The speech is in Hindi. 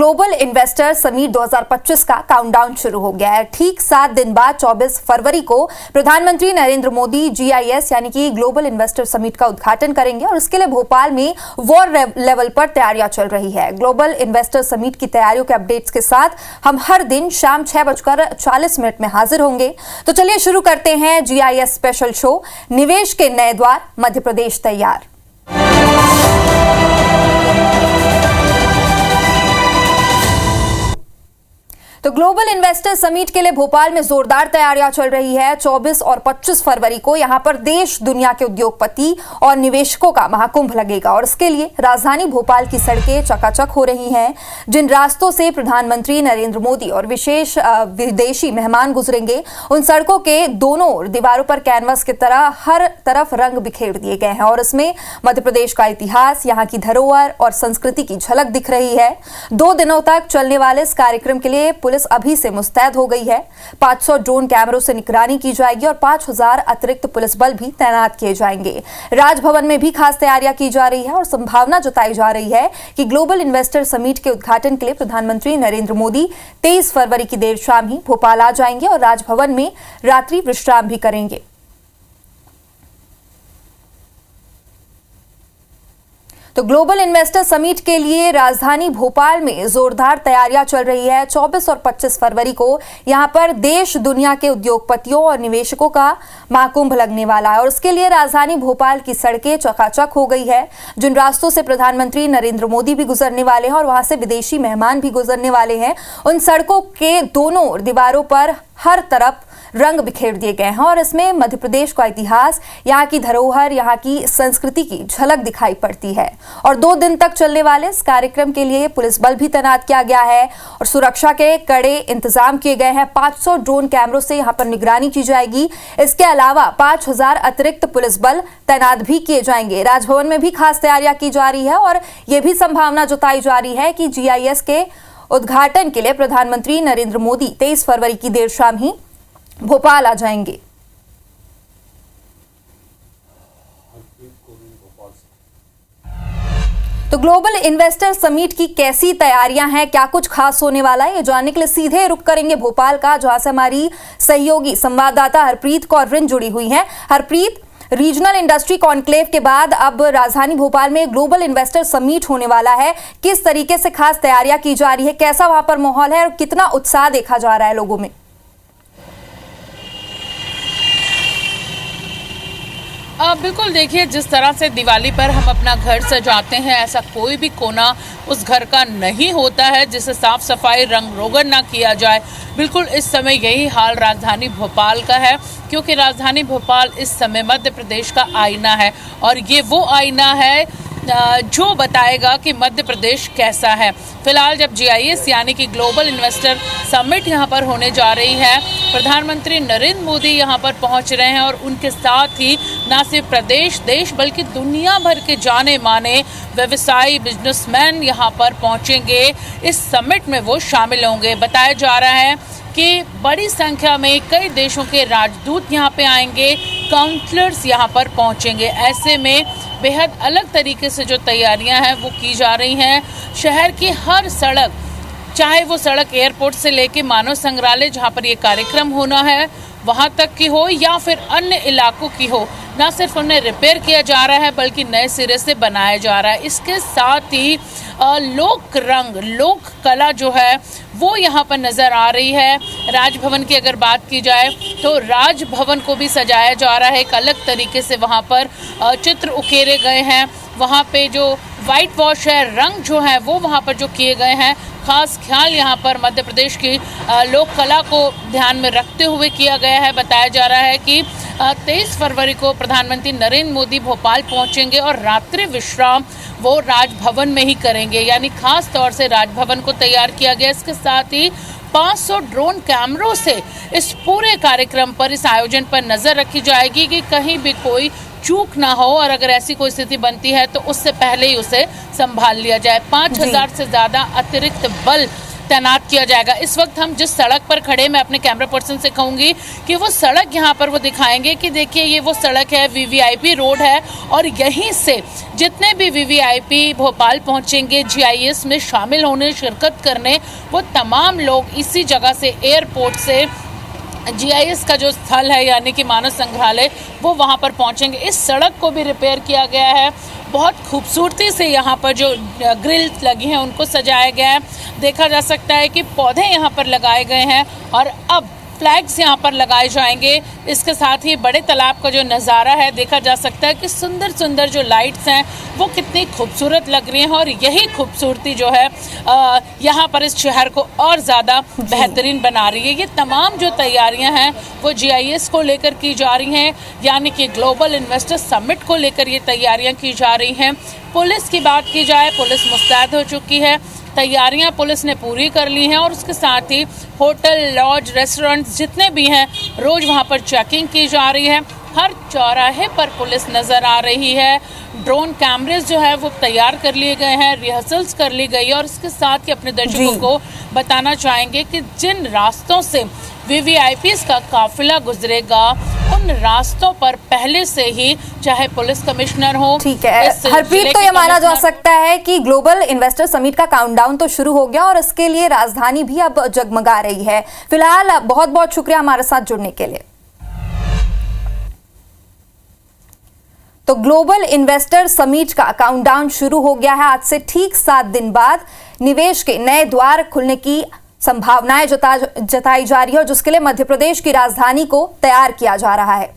ग्लोबल इन्वेस्टर समिट 2025 का काउंटडाउन शुरू हो गया है। ठीक 7 दिन बाद 24 फरवरी को प्रधानमंत्री नरेंद्र मोदी GIS यानी कि ग्लोबल इन्वेस्टर समिट का उद्घाटन करेंगे और इसके लिए भोपाल में वॉर लेवल पर तैयारियां चल रही है। ग्लोबल इन्वेस्टर समिट की तैयारियों के अपडेट्स के साथ हम हर दिन शाम 6:40 में हाजिर होंगे। तो चलिए शुरू करते हैं GIS स्पेशल शो निवेश के नए द्वार, मध्य प्रदेश तैयार। तो ग्लोबल इन्वेस्टर समिट के लिए भोपाल में जोरदार तैयारियां चल रही है। 24 और 25 फरवरी को यहां पर देश दुनिया के उद्योगपति और निवेशकों का महाकुंभ लगेगा और इसके लिए राजधानी भोपाल की सड़कें चकाचक हो रही हैं। जिन रास्तों से प्रधानमंत्री नरेंद्र मोदी और विशेष विदेशी मेहमान गुजरेंगे, उन सड़कों के दोनों ओर दीवारों पर कैनवस की तरह हर तरफ रंग बिखेर दिए गए हैं और इसमें मध्य प्रदेश का इतिहास, यहाँ की धरोहर और संस्कृति की झलक दिख रही है। 2 दिनों तक चलने वाले इस कार्यक्रम के लिए पुलिस अभी से मुस्तैद हो गई है। 500 ड्रोन कैमरों से निगरानी की जाएगी और 5000 अतिरिक्त पुलिस बल भी तैनात किए जाएंगे। राजभवन में भी खास तैयारियां की जा रही है और संभावना जताई जा रही है कि ग्लोबल इन्वेस्टर समिट के उद्घाटन के लिए प्रधानमंत्री नरेंद्र मोदी 23 फरवरी की देर शाम ही भोपाल आ जाएंगे और राजभवन में रात्रि विश्राम भी करेंगे। तो ग्लोबल इन्वेस्टर समिट के लिए राजधानी भोपाल में जोरदार तैयारियां चल रही है। 24 और 25 फरवरी को यहां पर देश दुनिया के उद्योगपतियों और निवेशकों का महाकुंभ लगने वाला है और उसके लिए राजधानी भोपाल की सड़कें चकाचक हो गई है। जिन रास्तों से प्रधानमंत्री नरेंद्र मोदी भी गुजरने वाले हैं और वहां से विदेशी मेहमान भी गुजरने वाले हैं, उन सड़कों के दोनों दीवारों पर हर तरफ रंग बिखेर दिए गए हैं और इसमें मध्य प्रदेश का इतिहास, यहाँ की धरोहर, यहाँ की संस्कृति की झलक दिखाई पड़ती है। और 2 दिन तक चलने वाले इस कार्यक्रम के लिए पुलिस बल भी तैनात किया गया है और सुरक्षा के कड़े इंतजाम किए गए हैं। 500 ड्रोन कैमरों से यहाँ पर निगरानी की जाएगी। इसके अलावा 5000 अतिरिक्त पुलिस बल तैनात भी किए जाएंगे। राजभवन में भी खास तैयारियां की जा रही है और यह भी संभावना जताई जा रही है कि GIS के उद्घाटन के लिए प्रधानमंत्री नरेंद्र मोदी 23 फरवरी की देर शाम ही भोपाल आ जाएंगे। तो ग्लोबल इन्वेस्टर समिट की कैसी तैयारियां हैं, क्या कुछ खास होने वाला है, ये जानने के लिए सीधे रुख करेंगे भोपाल का, जहां से हमारी सहयोगी संवाददाता हरप्रीत कौर रिंद जुड़ी हुई हैं। हरप्रीत, रीजनल इंडस्ट्री कॉन्क्लेव के बाद अब राजधानी भोपाल में ग्लोबल इन्वेस्टर समिट होने वाला है। किस तरीके से खास तैयारियां की जा रही है, कैसा वहां पर माहौल है और कितना उत्साह देखा जा रहा है लोगों में? बिल्कुल, देखिए, जिस तरह से दिवाली पर हम अपना घर सजाते हैं, ऐसा कोई भी कोना उस घर का नहीं होता है जिसे साफ सफाई रंग रोगन ना किया जाए। बिल्कुल इस समय यही हाल राजधानी भोपाल का है, क्योंकि राजधानी भोपाल इस समय मध्य प्रदेश का आईना है और ये वो आईना है जो बताएगा कि मध्य प्रदेश कैसा है। फिलहाल जब GIS यानी कि ग्लोबल इन्वेस्टर समिट यहाँ पर होने जा रही है, प्रधानमंत्री नरेंद्र मोदी यहाँ पर पहुँच रहे हैं और उनके साथ ही न सिर्फ प्रदेश, देश बल्कि दुनिया भर के जाने माने व्यवसायी, बिजनेसमैन यहाँ पर पहुँचेंगे। इस समिट में वो शामिल होंगे। बताया जा रहा है कि बड़ी संख्या में कई देशों के राजदूत यहाँ पे आएंगे, काउंसलर्स यहाँ पर पहुँचेंगे। ऐसे में बेहद अलग तरीके से जो तैयारियां हैं वो की जा रही हैं। शहर की हर सड़क, चाहे वो सड़क एयरपोर्ट से लेके मानव संग्रहालय जहां पर ये कार्यक्रम होना है वहां तक की हो या फिर अन्य इलाकों की हो, ना सिर्फ उन्हें रिपेयर किया जा रहा है बल्कि नए सिरे से बनाया जा रहा है। इसके साथ ही लोक रंग, लोक कला जो है वो यहाँ पर नज़र आ रही है। राजभवन की अगर बात की जाए तो राजभवन को भी सजाया जा रहा है एक अलग तरीके से। वहाँ पर चित्र उकेरे गए हैं, वहाँ पे जो वाइट वॉश है, रंग जो है वो वहाँ पर जो किए गए हैं, खास ख्याल यहाँ पर मध्य प्रदेश की लोक कला को ध्यान में रखते हुए किया गया है। बताया जा रहा है कि 23 फरवरी को प्रधानमंत्री नरेंद्र मोदी भोपाल पहुँचेंगे और रात्रि विश्राम वो राजभवन में ही करेंगे, यानी खास तौर से राजभवन को तैयार किया गया। इसके साथ ही 500 ड्रोन कैमरों से इस पूरे कार्यक्रम पर, इस आयोजन पर नज़र रखी जाएगी कि कहीं भी कोई चूक ना हो और अगर ऐसी कोई स्थिति बनती है तो उससे पहले ही उसे संभाल लिया जाए। 5000 से ज़्यादा अतिरिक्त बल तैनात किया जाएगा। इस वक्त हम जिस सड़क पर खड़े, मैं अपने कैमरा पर्सन से कहूँगी कि वो सड़क यहाँ पर वो दिखाएंगे कि देखिए ये वो सड़क है, वीवीआईपी रोड है, और यहीं से जितने भी वीवीआईपी भोपाल पहुँचेंगे जीआईएस में शामिल होने, शिरकत करने, वो तमाम लोग इसी जगह से, एयरपोर्ट से जीआईएस का जो स्थल है यानी कि मानस संग्रहालय, वो वहाँ पर पहुँचेंगे। इस सड़क को भी रिपेयर किया गया है, बहुत खूबसूरती से यहाँ पर जो ग्रिल्स लगी हैं उनको सजाया गया है। देखा जा सकता है कि पौधे यहाँ पर लगाए गए हैं और अब फ्लैग्स यहाँ पर लगाए जाएंगे। इसके साथ ही बड़े तालाब का जो नज़ारा है देखा जा सकता है कि सुंदर सुंदर जो लाइट्स हैं वो कितनी खूबसूरत लग रही हैं, और यही खूबसूरती जो है यहाँ पर इस शहर को और ज़्यादा बेहतरीन बना रही है। ये तमाम जो तैयारियाँ हैं वो जीआईएस को लेकर की जा रही हैं, यानी कि ग्लोबल इन्वेस्टर समिट को लेकर ये तैयारियाँ की जा रही हैं। पुलिस की बात की जाए, पुलिस मुस्तैद हो चुकी है, तैयारियां पुलिस ने पूरी कर ली हैं, और उसके साथ ही होटल, लॉज, रेस्टोरेंट जितने भी हैं रोज़ वहां पर चेकिंग की जा रही है। हर चौराहे पर पुलिस नज़र आ रही है। ड्रोन कैमरेज जो है वो तैयार कर लिए गए हैं, रिहर्सल्स कर ली गई है, और इसके साथ ही अपने दर्शकों को बताना चाहेंगे कि जिन रास्तों से वीवीआईपीज़ का काफिला गुजरेगा उन रास्तों पर पहले से ही चाहे पुलिस कमिश्नर हो, ठीक है हरप्रीत, तो ये माना जा सकता है कि ग्लोबल इन्वेस्टर समिट का काउंटडाउन तो शुरू हो गया और इसके लिए राजधानी भी अब जगमगा रही है। फिलहाल बहुत बहुत शुक्रिया हमारे साथ जुड़ने के लिए। तो ग्लोबल इन्वेस्टर समिट का काउंटडाउन शुरू हो गया है। आज से ठीक 7 दिन बाद निवेश के नए द्वार खुलने की संभावनाएं जताई जा रही है, और जिसके लिए मध्य प्रदेश की राजधानी को तैयार किया जा रहा है।